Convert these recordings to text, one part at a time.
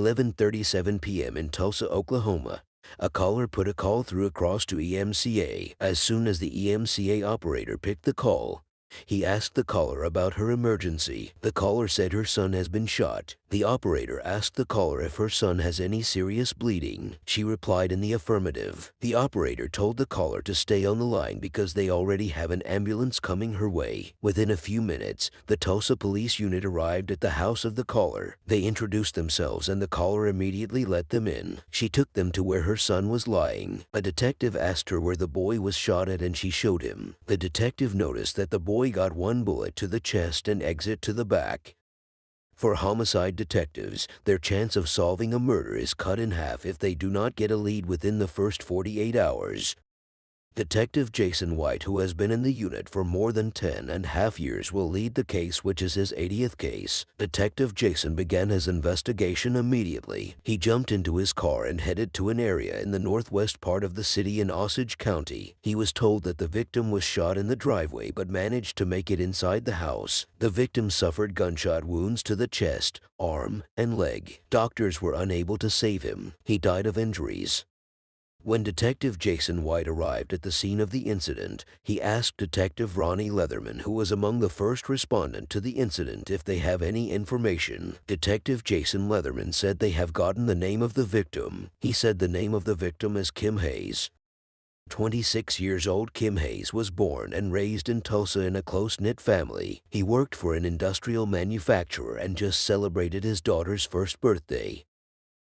11:37 p.m. in Tulsa, Oklahoma. A caller put a call through across to EMCA. As soon as the EMCA operator picked the call, he asked the caller about her emergency. The caller said her son has been shot. The operator asked the caller if her son has any serious bleeding. She replied in the affirmative. The operator told the caller to stay on the line because they already have an ambulance coming her way. Within a few minutes, the Tulsa police unit arrived at the house of the caller. They introduced themselves and the caller immediately let them in. She took them to where her son was lying. A detective asked her where the boy was shot at and she showed him. The detective noticed that the boy got one bullet to the chest and exit to the back. For homicide detectives, their chance of solving a murder is cut in half if they do not get a lead within the first 48 hours. Detective Jason White, who has been in the unit for more than 10.5 years, will lead the case, which is his 80th case. Detective Jason began his investigation immediately. He jumped into his car and headed to an area in the northwest part of the city in Osage County. He was told that the victim was shot in the driveway but managed to make it inside the house. The victim suffered gunshot wounds to the chest, arm, and leg. Doctors were unable to save him. He died of injuries. When Detective Jason White arrived at the scene of the incident, he asked Detective Ronnie Leatherman, who was among the first respondent to the incident, if they have any information. Detective Jason Leatherman said they have gotten the name of the victim. He said the name of the victim is Kim Hayes. 26 years old Kim Hayes was born and raised in Tulsa in a close-knit family. He worked for an industrial manufacturer and just celebrated his daughter's first birthday.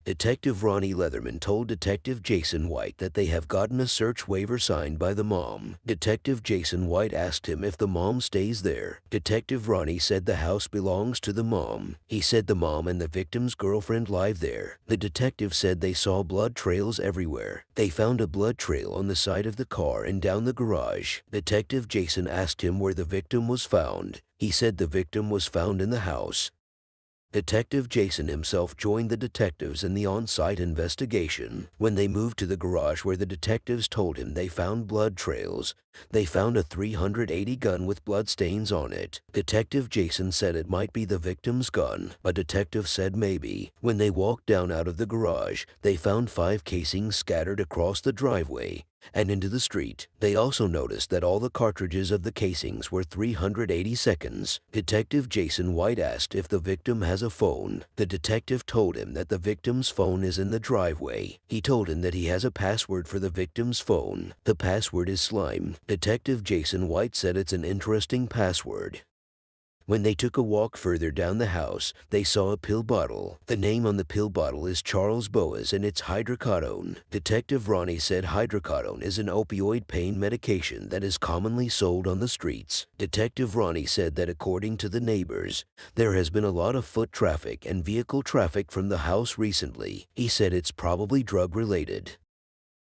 Detective Ronnie Leatherman told Detective Jason White that they have gotten a search waiver signed by the mom. Detective Jason White asked him if the mom stays there. Detective Ronnie said the house belongs to the mom. He said the mom and the victim's girlfriend live there. The detective said they saw blood trails everywhere. They found a blood trail on the side of the car and down the garage. Detective Jason asked him where the victim was found. He said the victim was found in the house. Detective Jason himself joined the detectives in the on-site investigation. When they moved to the garage where the detectives told him they found blood trails, they found a .380 gun with bloodstains on it. Detective Jason said it might be the victim's gun. A detective said maybe. When they walked down out of the garage, they found 5 casings scattered across the driveway and into the street. They also noticed that all the cartridges of the casings were .380 seconds. Detective Jason White asked if the victim has a phone. The detective told him that the victim's phone is in the driveway. He told him that he has a password for the victim's phone. The password is slime. Detective Jason White said it's an interesting password. When they took a walk further down the house, they saw a pill bottle. The name on the pill bottle is Charles Boas and it's hydrocodone. Detective Ronnie said hydrocodone is an opioid pain medication that is commonly sold on the streets. Detective Ronnie said that according to the neighbors, there has been a lot of foot traffic and vehicle traffic from the house recently. He said it's probably drug-related.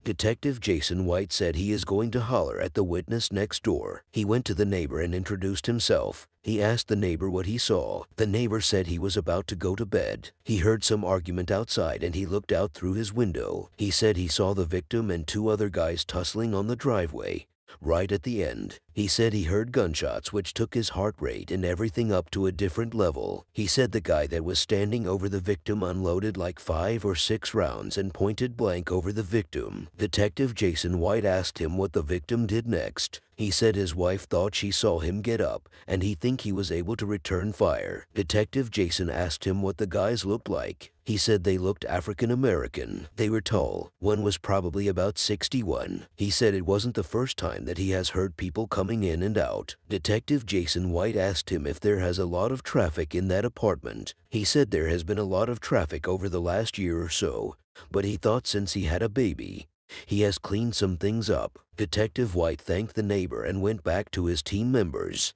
Detective Jason White said he is going to holler at the witness next door. He went to the neighbor and introduced himself. He asked the neighbor what he saw. The neighbor said he was about to go to bed. He heard some argument outside and he looked out through his window. He said he saw the victim and 2 other guys tussling on the driveway. Right at the end, he said he heard gunshots which took his heart rate and everything up to a different level. He said the guy that was standing over the victim unloaded like 5 or 6 rounds and pointed blank over the victim. Detective Jason White asked him what the victim did next. He said his wife thought she saw him get up and he think he was able to return fire. Detective Jason asked him what the guys looked like. He said they looked African American. They were tall. One was probably about 61. He said it wasn't the first time that he has heard people coming in and out. Detective Jason White asked him if there has a lot of traffic in that apartment. He said there has been a lot of traffic over the last year or so, but he thought since he had a baby, he has cleaned some things up. Detective White thanked the neighbor and went back to his team members.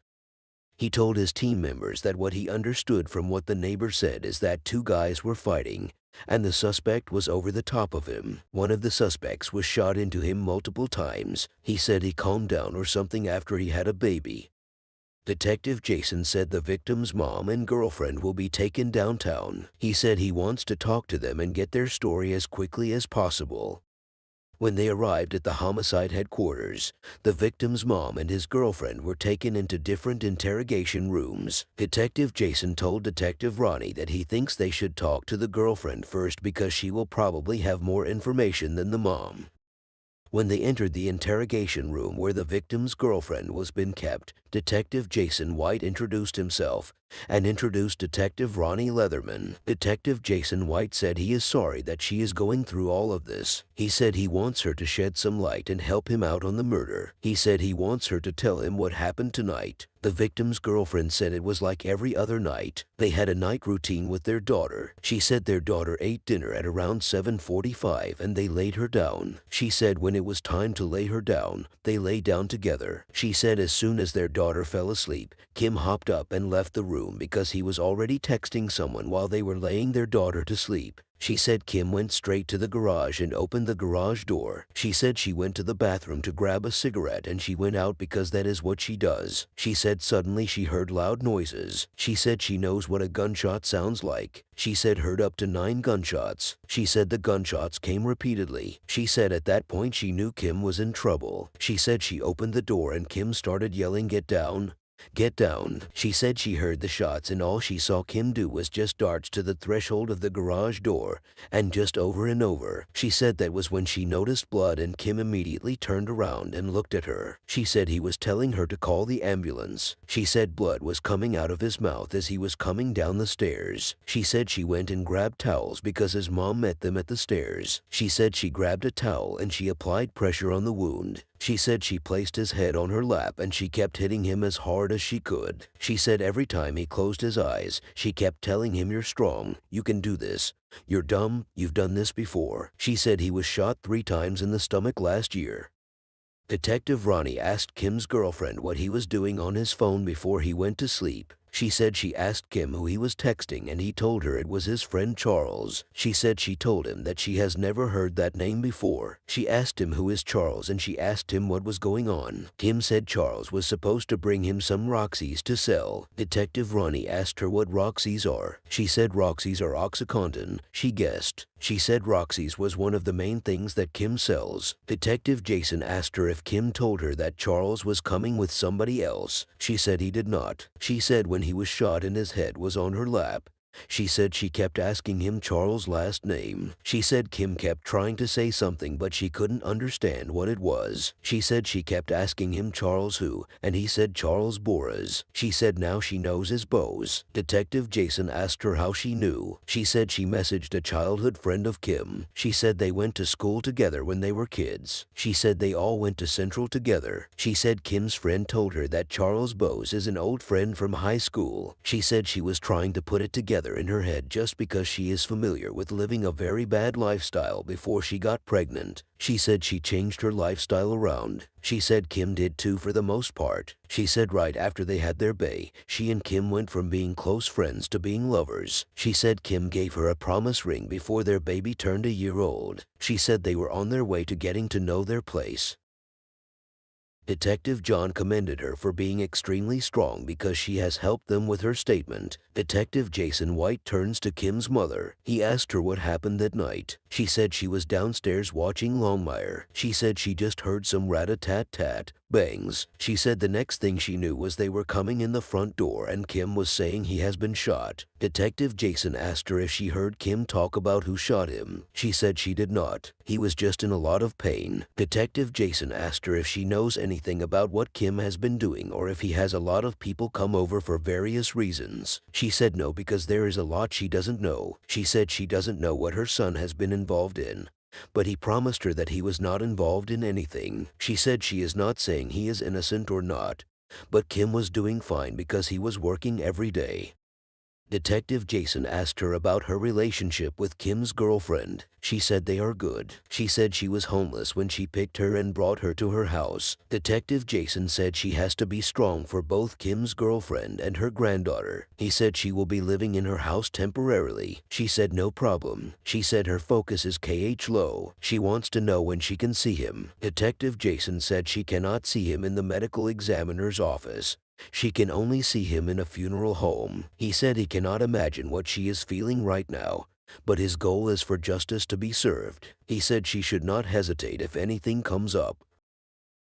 He told his team members that what he understood from what the neighbor said is that 2 guys were fighting, and the suspect was over the top of him. One of the suspects was shot into him multiple times. He said he calmed down or something after he had a baby. Detective Jason said the victim's mom and girlfriend will be taken downtown. He said he wants to talk to them and get their story as quickly as possible. When they arrived at the homicide headquarters, the victim's mom and his girlfriend were taken into different interrogation rooms. Detective Jason told Detective Ronnie that he thinks they should talk to the girlfriend first because she will probably have more information than the mom. When they entered the interrogation room where the victim's girlfriend was being kept, Detective Jason White introduced himself and introduced Detective Ronnie Leatherman. Detective Jason White said he is sorry that she is going through all of this. He said he wants her to shed some light and help him out on the murder. He said he wants her to tell him what happened tonight. The victim's girlfriend said it was like every other night. They had a night routine with their daughter. She said their daughter ate dinner at around 7:45 and they laid her down. She said when it was time to lay her down, they lay down together. She said as soon as their daughter fell asleep, Kim hopped up and left the room because he was already texting someone while they were laying their daughter to sleep. She said Kim went straight to the garage and opened the garage door. She said she went to the bathroom to grab a cigarette and she went out because that is what she does. She said suddenly she heard loud noises. She said she knows what a gunshot sounds like. She said heard up to 9 gunshots. She said the gunshots came repeatedly. She said at that point she knew Kim was in trouble. She said she opened the door and Kim started yelling, "Get down! Get down." She said she heard the shots and all she saw Kim do was just darts to the threshold of the garage door and just over and over. She said that was when she noticed blood and Kim immediately turned around and looked at her. She said he was telling her to call the ambulance. She said blood was coming out of his mouth as he was coming down the stairs. She said she went and grabbed towels because his mom met them at the stairs. She said she grabbed a towel and she applied pressure on the wound. She said she placed his head on her lap and she kept hitting him as hard as she could. She said every time he closed his eyes, she kept telling him, "You're strong, you can do this. You're dumb, you've done this before." She said he was shot 3 times in the stomach last year. Detective Ronnie asked Kim's girlfriend what he was doing on his phone before he went to sleep. She said she asked Kim who he was texting and he told her it was his friend Charles. She said she told him that she has never heard that name before. She asked him who is Charles and she asked him what was going on. Kim said Charles was supposed to bring him some Roxy's to sell. Detective Ronnie asked her what Roxy's are. She said Roxy's are OxyContin. She guessed. She said Roxy's was one of the main things that Kim sells. Detective Jason asked her if Kim told her that Charles was coming with somebody else. She said he did not. She said when he was shot and his head was on her lap. She said she kept asking him Charles' last name. She said Kim kept trying to say something but she couldn't understand what it was. She said she kept asking him Charles who, and he said Charles Boras. She said now she knows his bows. Detective Jason asked her how she knew. She said she messaged a childhood friend of Kim. She said they went to school together when they were kids. She said they all went to Central together. She said Kim's friend told her that Charles Bose is an old friend from high school. She said she was trying to put it together in her head just because she is familiar with living a very bad lifestyle before she got pregnant. She said she changed her lifestyle around. She said Kim did too for the most part. She said right after they had their baby, she and Kim went from being close friends to being lovers. She said Kim gave her a promise ring before their baby turned a year old. She said they were on their way to getting to know their place. Detective John commended her for being extremely strong because she has helped them with her statement. Detective Jason White turns to Kim's mother. He asked her what happened that night. She said she was downstairs watching Longmire. She said she just heard some rat-a-tat-tat bangs. She said the next thing she knew was they were coming in the front door and Kim was saying he has been shot. Detective Jason asked her if she heard Kim talk about who shot him. She said she did not. He was just in a lot of pain. Detective Jason asked her if she knows anything about what Kim has been doing or if he has a lot of people come over for various reasons. She said no because there is a lot she doesn't know. She said she doesn't know what her son has been involved in. But he promised her that he was not involved in anything. She said she is not saying he is innocent or not, but Kim was doing fine because he was working every day. Detective Jason asked her about her relationship with Kim's girlfriend. She said they are good. She said she was homeless when she picked her and brought her to her house. Detective Jason said she has to be strong for both Kim's girlfriend and her granddaughter. He said she will be living in her house temporarily. She said no problem. She said her focus is KH low. She wants to know when she can see him. Detective Jason said she cannot see him in the medical examiner's office. She can only see him in a funeral home. He said he cannot imagine what she is feeling right now. but his goal is for justice to be served. He said she should not hesitate if anything comes up.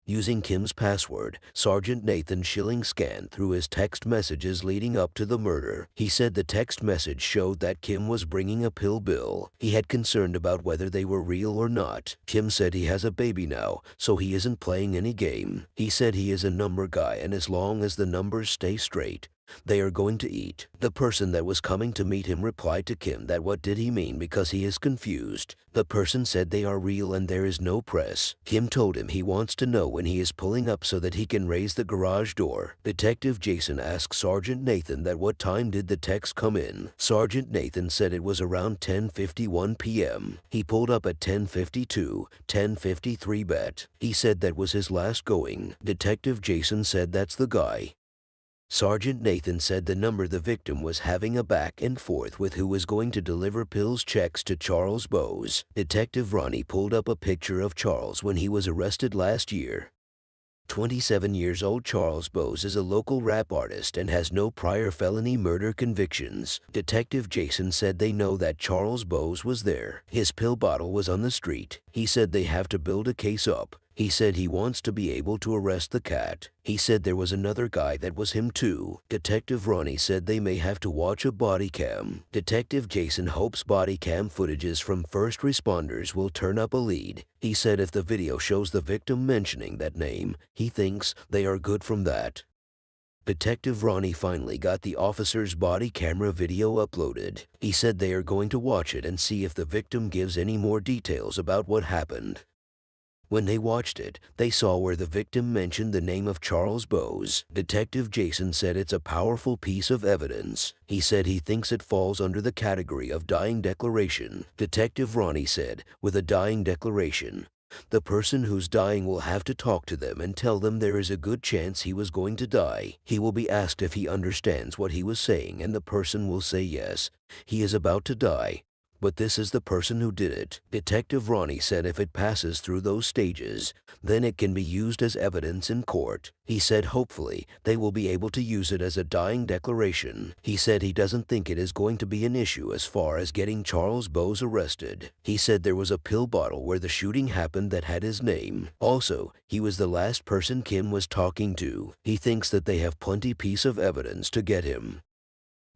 Using Kim's password, Sergeant Nathan Schilling scanned through his text messages leading up to the murder. He said the text message showed that Kim was bringing a pill bill. He had concerned about whether they were real or not. Kim said he has a baby now, so he isn't playing any game. He said he is a number guy, and as long as the numbers stay straight, they are going to eat. The person that was coming to meet him replied to Kim that what did he mean because he is confused. The person said they are real and there is no press. Kim told him he wants to know when he is pulling up so that he can raise the garage door. Detective Jason asked Sergeant Nathan that what time did the text come in. Sergeant Nathan said it was around 10:51 p.m. He pulled up at 10:52, 10:53 bet. He said that was his last going. Detective Jason said that's the guy. Sergeant Nathan said the number the victim was having a back and forth with who was going to deliver pills checks to Charles Bowes. Detective Ronnie pulled up a picture of Charles when he was arrested last year. 27 years old Charles Bowes is a local rap artist and has no prior felony murder convictions. Detective Jason said they know that Charles Bowes was there. His pill bottle was on the street. He said they have to build a case up. He said he wants to be able to arrest the cat. He said there was another guy that was him too. Detective Ronnie said they may have to watch a body cam. Detective Jason hopes body cam footages from first responders will turn up a lead. He said if the video shows the victim mentioning that name, he thinks they are good from that. Detective Ronnie finally got the officer's body camera video uploaded. He said they are going to watch it and see if the victim gives any more details about what happened. When they watched it, they saw where the victim mentioned the name of Charles Bowes. Detective Jason said it's a powerful piece of evidence. He said he thinks it falls under the category of dying declaration. Detective Ronnie said, with a dying declaration, the person who's dying will have to talk to them and tell them there is a good chance he was going to die. He will be asked if he understands what he was saying, and the person will say yes, he is about to die. But this is the person who did it. Detective Ronnie said if it passes through those stages, then it can be used as evidence in court. He said hopefully they will be able to use it as a dying declaration. He said he doesn't think it is going to be an issue as far as getting Charles Bowes arrested. He said there was a pill bottle where the shooting happened that had his name. Also, he was the last person Kim was talking to. He thinks that they have plenty piece of evidence to get him.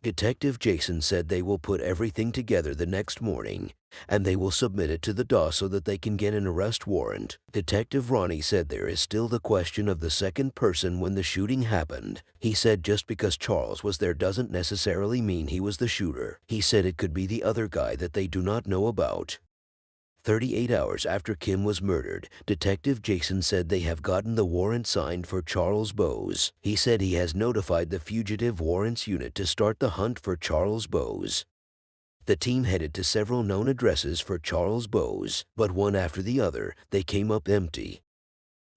Detective Jason said they will put everything together the next morning, and they will submit it to the DA so that they can get an arrest warrant. Detective Ronnie said there is still the question of the second person when the shooting happened. He said just because Charles was there doesn't necessarily mean he was the shooter. He said it could be the other guy that they do not know about. 38 hours after Kim was murdered, Detective Jason said they have gotten the warrant signed for Charles Bowes. He said he has notified the Fugitive Warrants Unit to start the hunt for Charles Bowes. The team headed to several known addresses for Charles Bowes, but one after the other, they came up empty.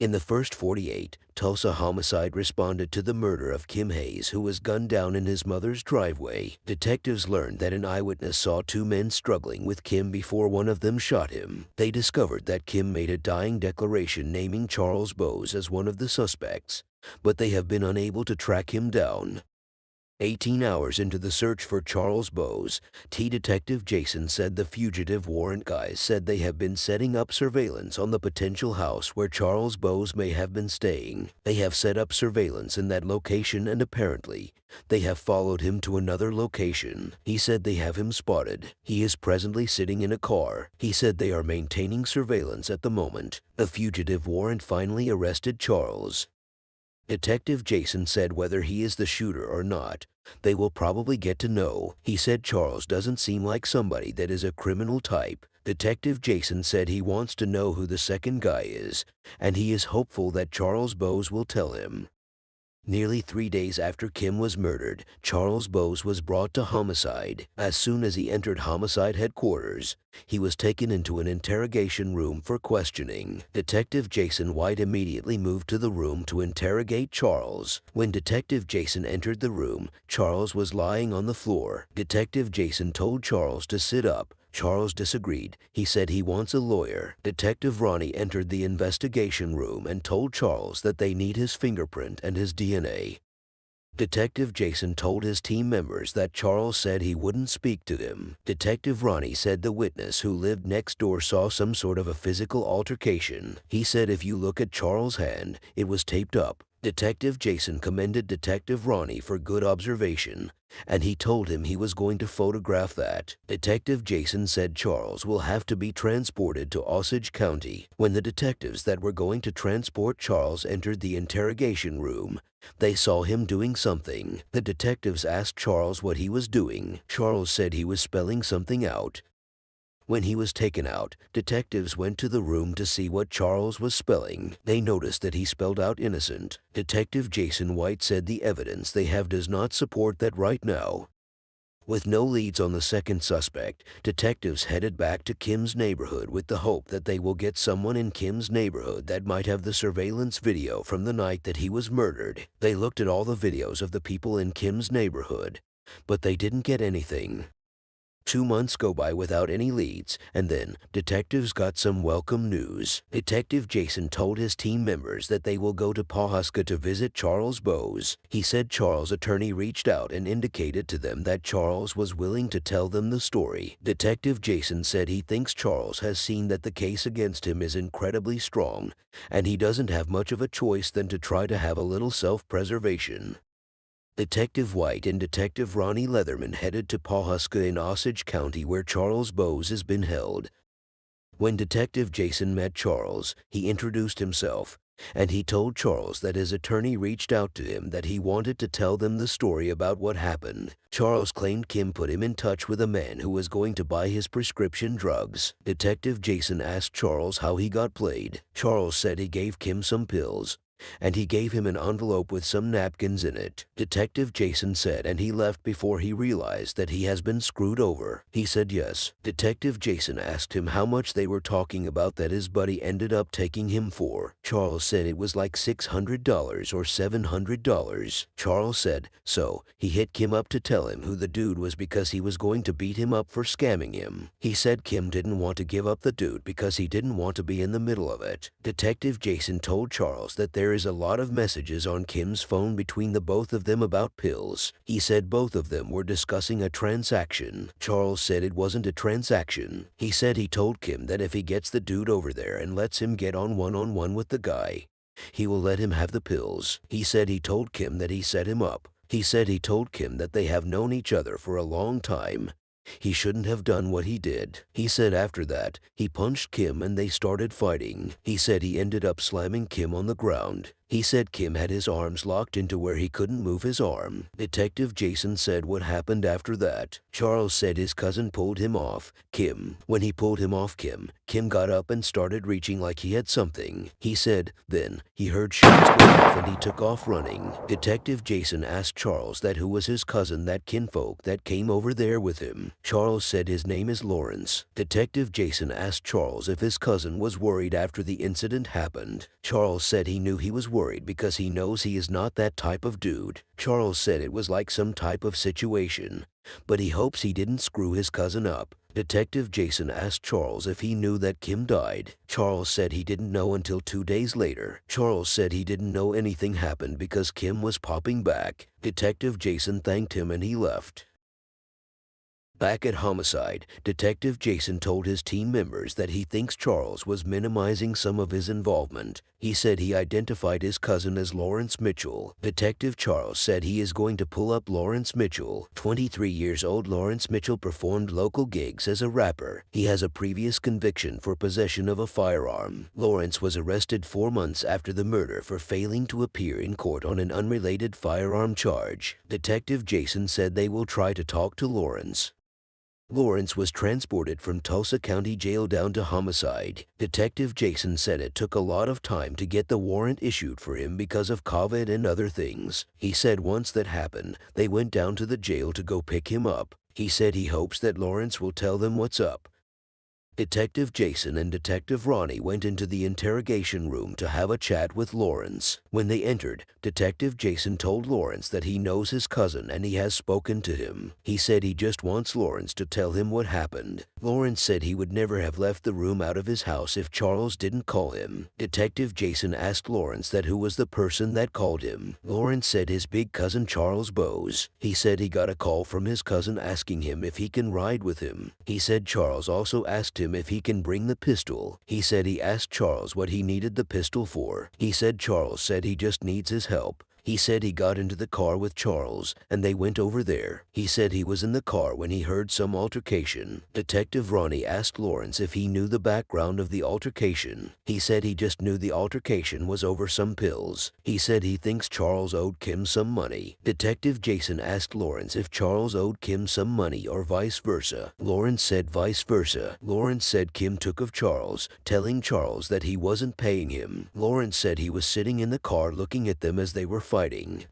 In the first 48, Tulsa Homicide responded to the murder of Kim Hayes, who was gunned down in his mother's driveway. Detectives learned that an eyewitness saw two men struggling with Kim before one of them shot him. They discovered that Kim made a dying declaration naming Charles Bowes as one of the suspects, but they have been unable to track him down. 18 hours into the search for Charles Bowes, Detective Jason said the fugitive warrant guys said they have been setting up surveillance on the potential house where Charles Bowes may have been staying. They have set up surveillance in that location and apparently they have followed him to another location. He said they have him spotted. He is presently sitting in a car. He said they are maintaining surveillance at the moment. The fugitive warrant finally arrested Charles. Detective Jason said whether he is the shooter or not, they will probably get to know. He said Charles doesn't seem like somebody that is a criminal type. Detective Jason said he wants to know who the second guy is, and he is hopeful that Charles Bowes will tell him. Nearly 3 days after Kim was murdered, Charles Bowes was brought to homicide. As soon as he entered homicide headquarters, he was taken into an interrogation room for questioning. Detective Jason White immediately moved to the room to interrogate Charles. When Detective Jason entered the room, Charles was lying on the floor. Detective Jason told Charles to sit up. Charles disagreed. He said he wants a lawyer. Detective Ronnie entered the investigation room and told Charles that they need his fingerprint and his DNA. Detective Jason told his team members that Charles said he wouldn't speak to them. Detective Ronnie said the witness who lived next door saw some sort of a physical altercation. He said if you look at Charles' hand, it was taped up. Detective Jason commended Detective Ronnie for good observation, and he told him he was going to photograph that. Detective Jason said Charles will have to be transported to Osage County. When the detectives that were going to transport Charles entered the interrogation room, they saw him doing something. The detectives asked Charles what he was doing. Charles said he was spelling something out. When he was taken out, detectives went to the room to see what Charles was spelling. They noticed that he spelled out innocent. Detective Jason White said the evidence they have does not support that right now. With no leads on the second suspect, detectives headed back to Kim's neighborhood with the hope that they will get someone in Kim's neighborhood that might have the surveillance video from the night that he was murdered. They looked at all the videos of the people in Kim's neighborhood, but they didn't get anything. 2 months go by without any leads, and then detectives got some welcome news. Detective Jason told his team members that they will go to Pawhuska to visit Charles Bowes. He said Charles' attorney reached out and indicated to them that Charles was willing to tell them the story. Detective Jason said he thinks Charles has seen that the case against him is incredibly strong, and he doesn't have much of a choice than to try to have a little self-preservation. Detective White and Detective Ronnie Leatherman headed to Pawhuska in Osage County where Charles Bowes has been held. When Detective Jason met Charles, he introduced himself, and he told Charles that his attorney reached out to him that he wanted to tell them the story about what happened. Charles claimed Kim put him in touch with a man who was going to buy his prescription drugs. Detective Jason asked Charles how he got played. Charles said he gave Kim some pills, and he gave him an envelope with some napkins in it. Detective Jason said, and he left before he realized that he has been screwed over. He said yes. Detective Jason asked him how much they were talking about that his buddy ended up taking him for. Charles said it was like $600 or $700. Charles said, so he hit Kim up to tell him who the dude was because he was going to beat him up for scamming him. He said Kim didn't want to give up the dude because he didn't want to be in the middle of it. Detective Jason told Charles that there is a lot of messages on Kim's phone between the both of them about pills. He said both of them were discussing a transaction. Charles said it wasn't a transaction. He said he told Kim that if he gets the dude over there and lets him get on one-on-one with the guy, he will let him have the pills. He said he told Kim that he set him up. He said he told Kim that they have known each other for a long time. He shouldn't have done what he did. He said after that, he punched Kim and they started fighting. He said he ended up slamming Kim on the ground. He said Kim had his arms locked into where he couldn't move his arm. Detective Jason said what happened after that. Charles said his cousin pulled him off Kim. When he pulled him off Kim got up and started reaching like he had something. He said then he heard shots go off and he took off running. Detective Jason asked Charles that who was his cousin, that kinfolk that came over there with him. Charles said his name is Lawrence. Detective Jason asked Charles if his cousin was worried after the incident happened. Charles said he knew he was worried because he knows he is not that type of dude. Charles said it was like some type of situation, but he hopes he didn't screw his cousin up. Detective Jason asked Charles if he knew that Kim died. Charles said he didn't know until 2 days later. Charles said he didn't know anything happened because Kim was popping back. Detective Jason thanked him and he left. Back at Homicide, Detective Jason told his team members that he thinks Charles was minimizing some of his involvement. He said he identified his cousin as Lawrence Mitchell. Detective Charles said he is going to pull up Lawrence Mitchell. 23 years old Lawrence Mitchell performed local gigs as a rapper. He has a previous conviction for possession of a firearm. Lawrence was arrested 4 months after the murder for failing to appear in court on an unrelated firearm charge. Detective Jason said they will try to talk to Lawrence. Lawrence was transported from Tulsa County Jail down to Homicide. Detective Jason said it took a lot of time to get the warrant issued for him because of COVID and other things. He said once that happened, they went down to the jail to go pick him up. He said he hopes that Lawrence will tell them what's up. Detective Jason and Detective Ronnie went into the interrogation room to have a chat with Lawrence. When they entered, Detective Jason told Lawrence that he knows his cousin and he has spoken to him. He said he just wants Lawrence to tell him what happened. Lawrence said he would never have left the room out of his house if Charles didn't call him. Detective Jason asked Lawrence that who was the person that called him. Lawrence said his big cousin Charles Bowes. He said he got a call from his cousin asking him if he can ride with him. He said Charles also asked him if he can bring the pistol. He said he asked Charles what he needed the pistol for. He said Charles said he just needs his help. He said he got into the car with Charles, and they went over there. He said he was in the car when he heard some altercation. Detective Ronnie asked Lawrence if he knew the background of the altercation. He said he just knew the altercation was over some pills. He said he thinks Charles owed Kim some money. Detective Jason asked Lawrence if Charles owed Kim some money or vice versa. Lawrence said vice versa. Lawrence said Kim took of Charles, telling Charles that he wasn't paying him. Lawrence said he was sitting in the car looking at them as they were fighting.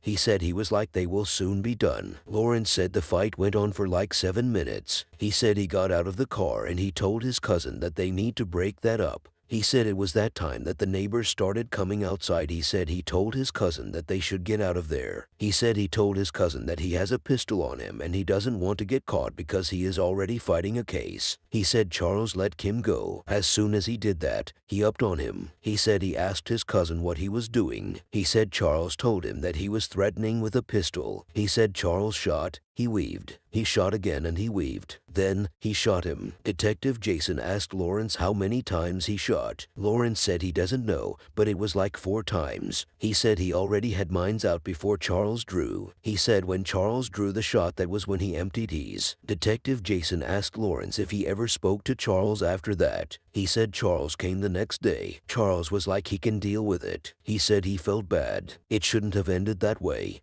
He said he was like they will soon be done. Lawrence said the fight went on for like 7 minutes. He said he got out of the car and he told his cousin that they need to break that up. He said it was that time that the neighbors started coming outside. He said he told his cousin that they should get out of there. He said he told his cousin that he has a pistol on him and he doesn't want to get caught because he is already fighting a case. He said Charles let Kim go. As soon as he did that, he upped on him. He said he asked his cousin what he was doing. He said Charles told him that he was threatening with a pistol. He said Charles shot. He weaved. He shot again and he weaved. Then he shot him. Detective Jason asked Lawrence how many times he shot. Lawrence said he doesn't know, but it was like 4 times. He said he already had mines out before Charles drew. He said when Charles drew the shot, that was when he emptied his. Detective Jason asked Lawrence if he ever spoke to Charles after that. He said Charles came the next day. Charles was like he can deal with it. He said he felt bad. It shouldn't have ended that way.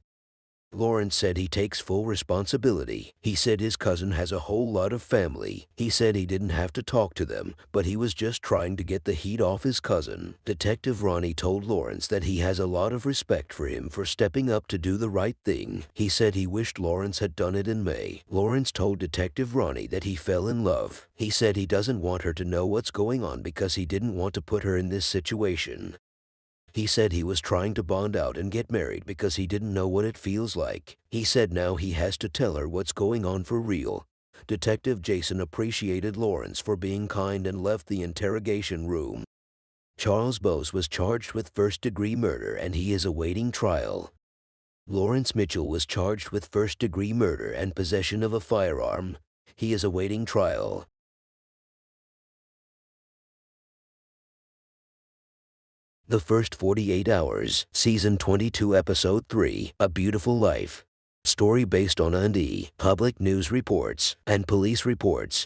Lawrence said he takes full responsibility. He said his cousin has a whole lot of family. He said he didn't have to talk to them, but he was just trying to get the heat off his cousin. Detective Ronnie told Lawrence that he has a lot of respect for him for stepping up to do the right thing. He said he wished Lawrence had done it in May. Lawrence told Detective Ronnie that he fell in love. He said he doesn't want her to know what's going on because he didn't want to put her in this situation. He said he was trying to bond out and get married because he didn't know what it feels like. He said now he has to tell her what's going on for real. Detective Jason appreciated Lawrence for being kind and left the interrogation room. Charles Bowes was charged with first-degree murder and he is awaiting trial. Lawrence Mitchell was charged with first-degree murder and possession of a firearm. He is awaiting trial. The First 48 Hours, Season 22, Episode 3, A Beautiful Life. Story based on Public news reports and police reports.